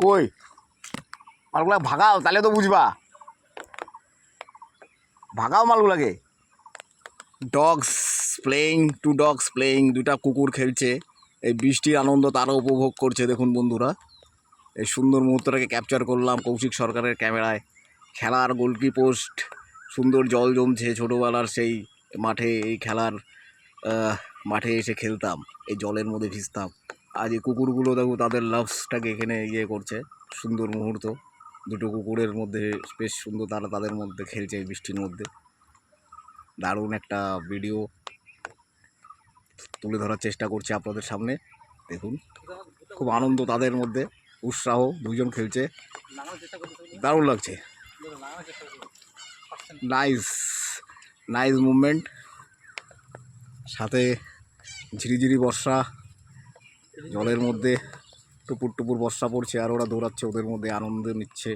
কই মালগুলা ভাগাও, তাহলে তো বুঝবা। ভাগাও মালগুলাকে। Dogs playing, two dogs playing, দুটা কুকুর খেলছে। এই বৃষ্টির আনন্দ তারা উপভোগ করছে। দেখুন বন্ধুরা, এই সুন্দর মুহূর্তটাকে ক্যাপচার করলাম কৌশিক সরকারের ক্যামেরায়। খেলার গোলকি পোস্ট, সুন্দর জল জমছে। ছোটোবেলার সেই মাঠে, এই খেলার মাঠে এসে খেলতাম, এই জলের মধ্যে ভিজতাম। আজ এই কুকুরগুলো দেখো তাদের লাভসটাকে এখানে করছে। সুন্দর মুহূর্ত, দুটো কুকুরের মধ্যে বেশ সুন্দর, তারা তাদের মধ্যে খেলছে এই বৃষ্টির মধ্যে। দারুণ একটা ভিডিও তুলে ধরার চেষ্টা করছি আপনাদের সামনে। দেখুন, খুব আনন্দ তাদের মধ্যে, উৎসাহ। দুজন খেলছে, দারুণ লাগছে। Nice nice movement. সাথে ঝিরিঝিরি বর্ষা, জলের মধ্যে টুপুর টুপুর বর্ষা পড়ছে, আর ওরা দৌড়াচ্ছে, ওদের মধ্যে আনন্দ নিচ্ছে।